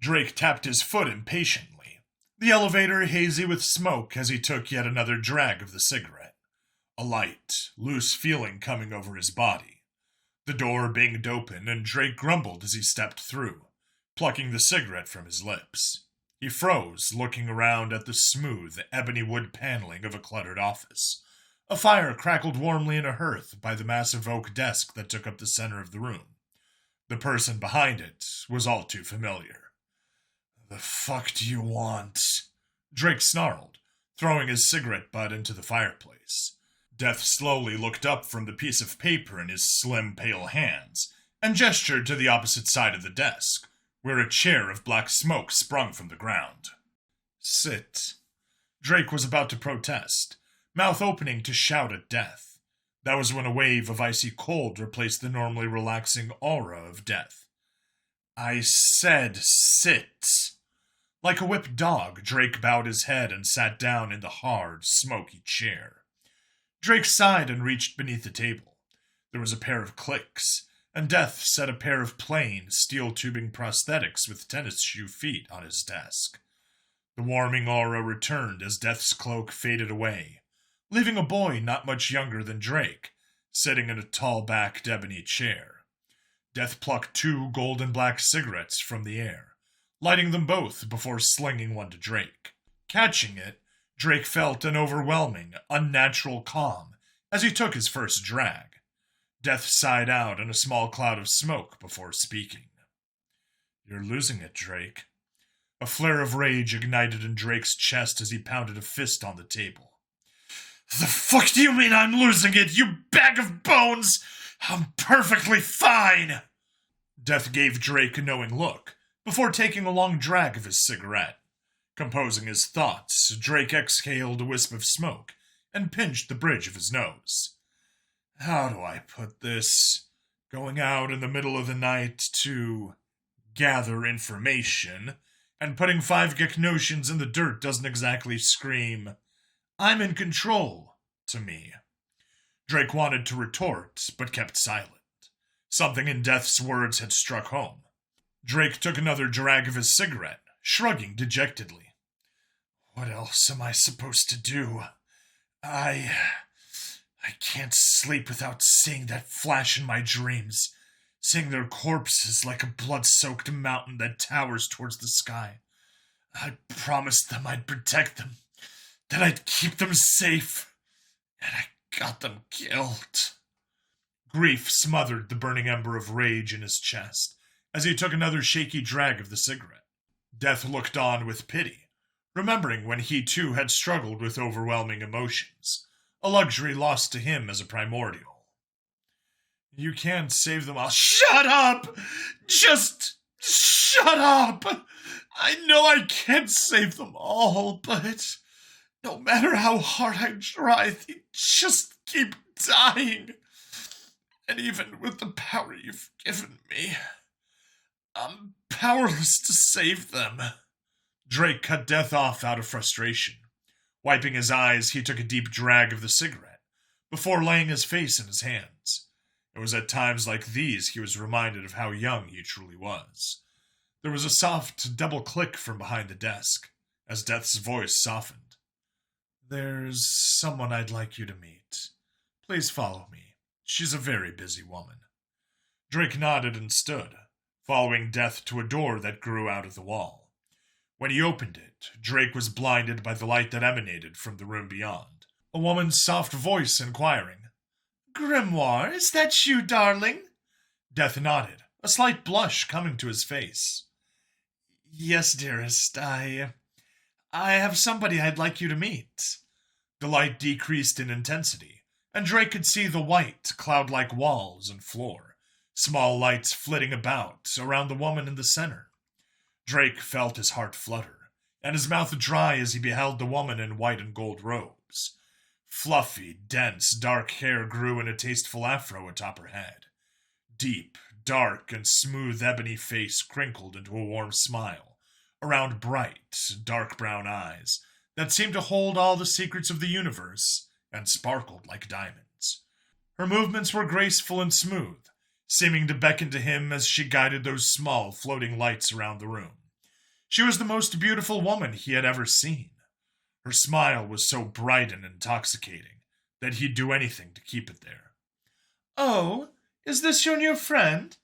Drake tapped his foot impatiently, the elevator hazy with smoke as he took yet another drag of the cigarette. A light, loose feeling coming over his body. The door banged open, and Drake grumbled as he stepped through, plucking the cigarette from his lips. He froze, looking around at the smooth, ebony wood paneling of a cluttered office. A fire crackled warmly in a hearth by the massive oak desk that took up the center of the room. The person behind it was all too familiar. "The fuck do you want?" Drake snarled, throwing his cigarette butt into the fireplace. Death slowly looked up from the piece of paper in his slim, pale hands and gestured to the opposite side of the desk, where a chair of black smoke sprung from the ground. "Sit." Drake was about to protest, mouth opening to shout at Death. That was when a wave of icy cold replaced the normally relaxing aura of Death. "I said sit." Like a whipped dog, Drake bowed his head and sat down in the hard, smoky chair. Drake sighed and reached beneath the table. There was a pair of clicks, and Death set a pair of plain, steel-tubing prosthetics with tennis shoe feet on his desk. The warming aura returned as Death's cloak faded away, leaving a boy not much younger than Drake, sitting in a tall-backed ebony chair. Death plucked 2 golden-black cigarettes from the air, lighting them both before slinging one to Drake. Catching it, Drake felt an overwhelming, unnatural calm as he took his first drag. Death sighed out in a small cloud of smoke before speaking. "You're losing it, Drake." A flare of rage ignited in Drake's chest as he pounded a fist on the table. "The fuck do you mean I'm losing it, you bag of bones? I'm perfectly fine!" Death gave Drake a knowing look before taking a long drag of his cigarette. Composing his thoughts, Drake exhaled a wisp of smoke and pinched the bridge of his nose. "How do I put this? Going out in the middle of the night to gather information and putting 5 Geknosions in the dirt doesn't exactly scream, 'I'm in control,' to me." Drake wanted to retort, but kept silent. Something in Death's words had struck home. Drake took another drag of his cigarette, shrugging dejectedly. "What else am I supposed to do? I can't sleep without seeing that flash in my dreams, seeing their corpses like a blood-soaked mountain that towers towards the sky. I promised them I'd protect them, that I'd keep them safe, and I got them killed." Grief smothered the burning ember of rage in his chest as he took another shaky drag of the cigarette. Death looked on with pity, remembering when he too had struggled with overwhelming emotions, a luxury lost to him as a primordial. "You can't save them all." "Shut up! Just shut up! I know I can't save them all, but no matter how hard I try, they just keep dying. And even with the power you've given me, I'm powerless to save them." Drake cut Death off out of frustration. Wiping his eyes, he took a deep drag of the cigarette, before laying his face in his hands. It was at times like these he was reminded of how young he truly was. There was a soft double click from behind the desk, as Death's voice softened. "There's someone I'd like you to meet. Please follow me. She's a very busy woman." Drake nodded and stood, following Death to a door that grew out of the wall. When he opened it, Drake was blinded by the light that emanated from the room beyond. A woman's soft voice inquiring, "Grimoire, is that you, darling?" Death nodded, a slight blush coming to his face. "Yes, dearest, I have somebody I'd like you to meet." The light decreased in intensity, and Drake could see the white, cloud-like walls and floor, small lights flitting about around the woman in the center. Drake felt his heart flutter, and his mouth dry as he beheld the woman in white and gold robes. Fluffy, dense, dark hair grew in a tasteful afro atop her head. Deep, dark, and smooth ebony face crinkled into a warm smile, around bright, dark brown eyes that seemed to hold all the secrets of the universe and sparkled like diamonds. Her movements were graceful and smooth, seeming to beckon to him as she guided those small, floating lights around the room. She was the most beautiful woman he had ever seen. Her smile was so bright and intoxicating that he'd do anything to keep it there. "Oh, is this your new friend?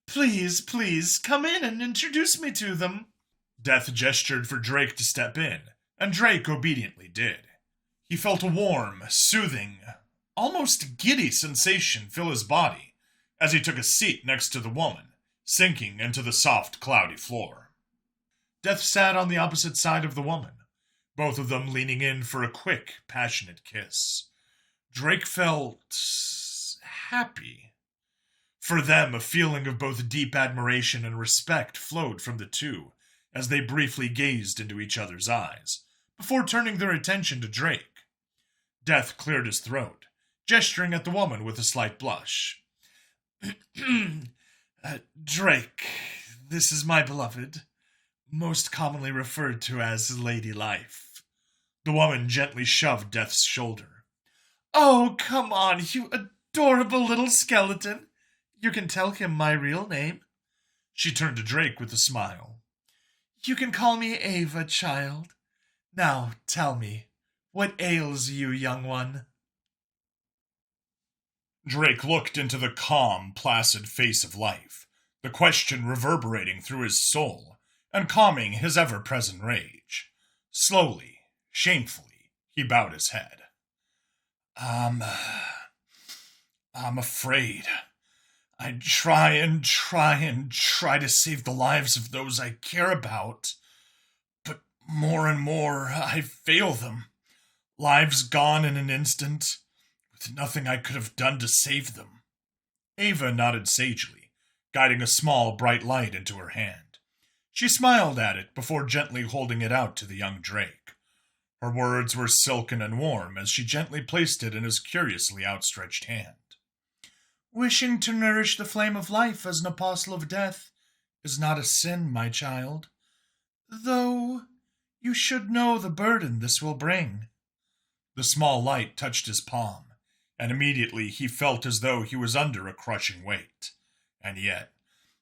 Please, please, come in and introduce me to them." Death gestured for Drake to step in, and Drake obediently did. He felt a warm, soothing, almost giddy sensation fill his body as he took a seat next to the woman, sinking into the soft, cloudy floor. Death sat on the opposite side of the woman, both of them leaning in for a quick, passionate kiss. Drake felt happy. For them, a feeling of both deep admiration and respect flowed from the two as they briefly gazed into each other's eyes, before turning their attention to Drake. Death cleared his throat, gesturing at the woman with a slight blush. Drake, this is my beloved, most commonly referred to as Lady Life." The woman gently shoved Death's shoulder. "Oh, come on, you adorable little skeleton. You can tell him my real name." She turned to Drake with a smile. "You can call me Ava, child. Now, tell me, what ails you, young one?" Drake looked into the calm, placid face of Life, the question reverberating through his soul and calming his ever-present rage. Slowly, shamefully, he bowed his head. I'm afraid. I try to save the lives of those I care about, but more and more I fail them. Lives gone in an instant, with nothing I could have done to save them." Ava nodded sagely, guiding a small, bright light into her hand. She smiled at it before gently holding it out to the young Drake. Her words were silken and warm as she gently placed it in his curiously outstretched hand. "Wishing to nourish the flame of life as an apostle of death is not a sin, my child, though you should know the burden this will bring." The small light touched his palm, and immediately he felt as though he was under a crushing weight. And yet,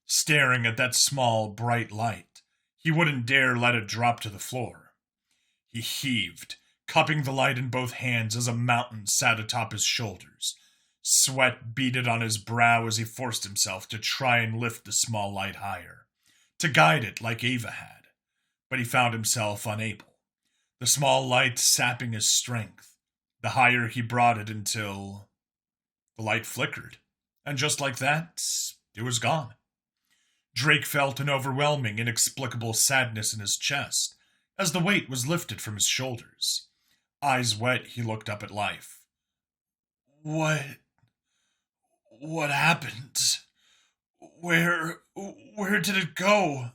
staring at that small, bright light, he wouldn't dare let it drop to the floor. He heaved, cupping the light in both hands as a mountain sat atop his shoulders. Sweat beaded on his brow as he forced himself to try and lift the small light higher, to guide it like Ava had. But he found himself unable, the small light sapping his strength, the higher he brought it until the light flickered, and just like that, it was gone. Drake felt an overwhelming, inexplicable sadness in his chest as the weight was lifted from his shoulders. Eyes wet, he looked up at Life. What happened? Where did it go?"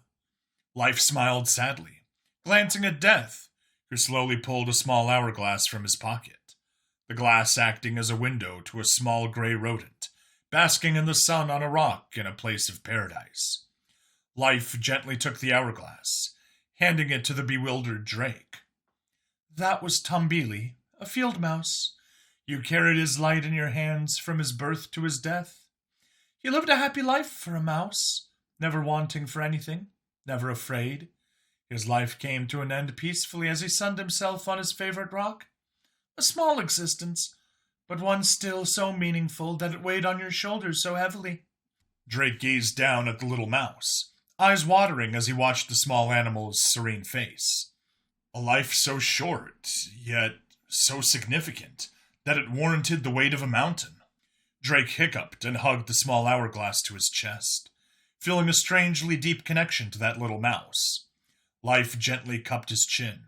Life smiled sadly, glancing at Death, who slowly pulled a small hourglass from his pocket, the glass acting as a window to a small gray rodent, basking in the sun on a rock in a place of paradise. Life gently took the hourglass, handing it to the bewildered Drake. "That was Tombili, a field mouse. You carried his light in your hands from his birth to his death. He lived a happy life for a mouse, never wanting for anything, never afraid. His life came to an end peacefully as he sunned himself on his favorite rock. A small existence, but one still so meaningful that it weighed on your shoulders so heavily." Drake gazed down at the little mouse, eyes watering as he watched the small animal's serene face. A life so short, yet so significant, that it warranted the weight of a mountain. Drake hiccuped and hugged the small hourglass to his chest, feeling a strangely deep connection to that little mouse. Life gently cupped his chin,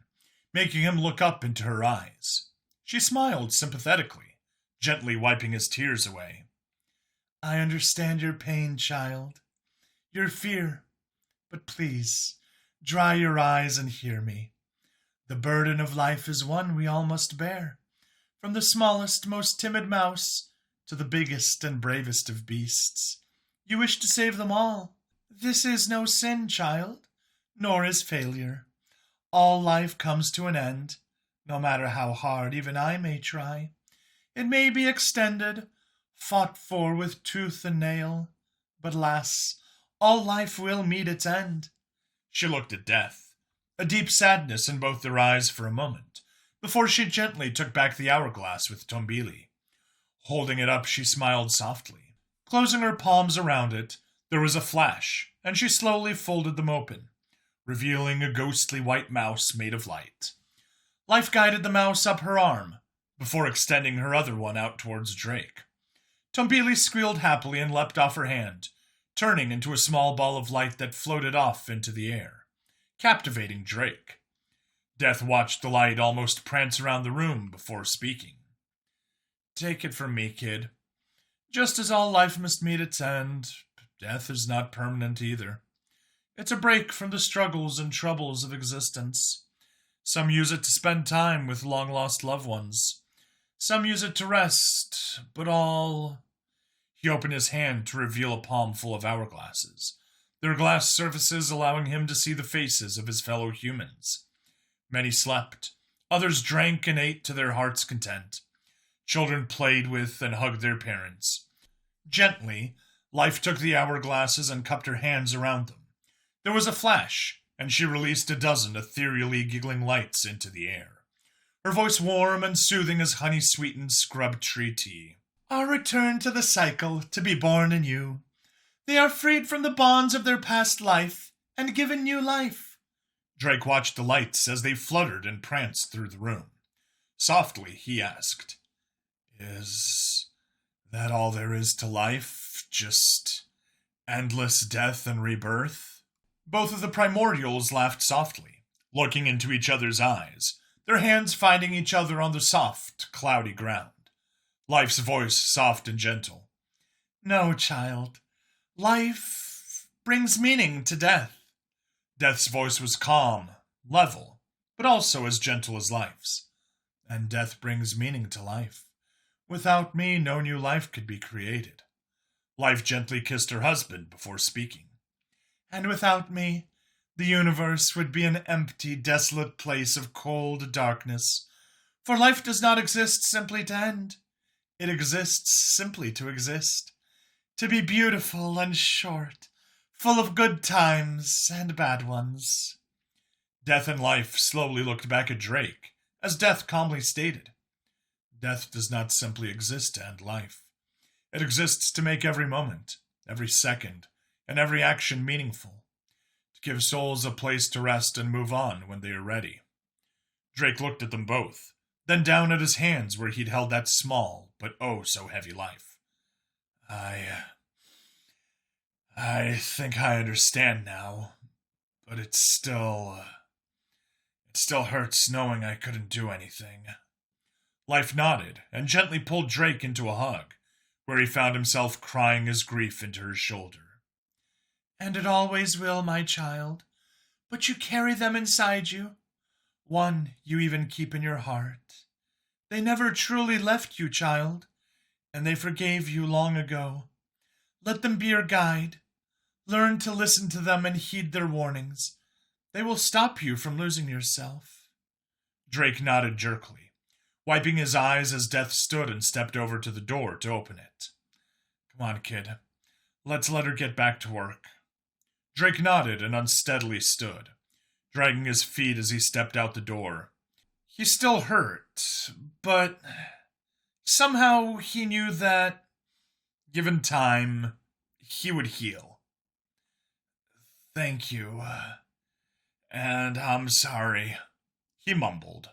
making him look up into her eyes. She smiled sympathetically, gently wiping his tears away. "I understand your pain, child, your fear, but please, dry your eyes and hear me. The burden of life is one we all must bear, from the smallest, most timid mouse to the biggest and bravest of beasts. You wish to save them all. This is no sin, child, nor is failure. All life comes to an end, no matter how hard even I may try. It may be extended, fought for with tooth and nail, but alas, all life will meet its end." She looked at Death, a deep sadness in both their eyes for a moment, before she gently took back the hourglass with Tombili. Holding it up, she smiled softly. Closing her palms around it, there was a flash, and she slowly folded them open, revealing a ghostly white mouse made of light. Life guided the mouse up her arm, before extending her other one out towards Drake. Tombili squealed happily and leapt off her hand, turning into a small ball of light that floated off into the air, captivating Drake. Death watched the light almost prance around the room before speaking. "Take it from me, kid. Just as all life must meet its end, death is not permanent either. It's a break from the struggles and troubles of existence. Some use it to spend time with long-lost loved ones. Some use it to rest, but all..." He opened his hand to reveal a palm full of hourglasses, their glass surfaces allowing him to see the faces of his fellow humans. Many slept, others drank and ate to their heart's content. Children played with and hugged their parents. Gently, Life took the hourglasses and cupped her hands around them. There was a flash, and she released a dozen ethereally giggling lights into the air, her voice warm and soothing as honey-sweetened scrub tree tea. "Are returned to the cycle to be born anew. They are freed from the bonds of their past life and given new life." Drake watched the lights as they fluttered and pranced through the room. Softly, he asked, "Is that all there is to life? Just endless death and rebirth?" Both of the Primordials laughed softly, looking into each other's eyes, their hands finding each other on the soft, cloudy ground. Life's voice soft and gentle. "No, child. Life brings meaning to death." Death's voice was calm, level, but also as gentle as life's. "And death brings meaning to life. Without me, no new life could be created." Life gently kissed her husband before speaking. "And without me, the universe would be an empty, desolate place of cold darkness. For life does not exist simply to end. It exists simply to exist. To be beautiful and short, full of good times and bad ones." Death and Life slowly looked back at Drake, as Death calmly stated, "Death does not simply exist to end life. It exists to make every moment, every second, and every action meaningful. To give souls a place to rest and move on when they are ready." Drake looked at them both, then down at his hands where he'd held that small, but oh so heavy life. I think I understand now, but it still hurts knowing I couldn't do anything." Life nodded and gently pulled Drake into a hug, where he found himself crying his grief into her shoulder. "And it always will, my child, but you carry them inside you. One you even keep in your heart. They never truly left you, child, and they forgave you long ago. Let them be your guide. Learn to listen to them and heed their warnings. They will stop you from losing yourself." Drake nodded jerkily, wiping his eyes as Death stood and stepped over to the door to open it. "Come on, kid. Let's let her get back to work." Drake nodded and unsteadily stood, dragging his feet as he stepped out the door. He still hurt, but somehow he knew that, given time, he would heal. "Thank you, and I'm sorry," he mumbled.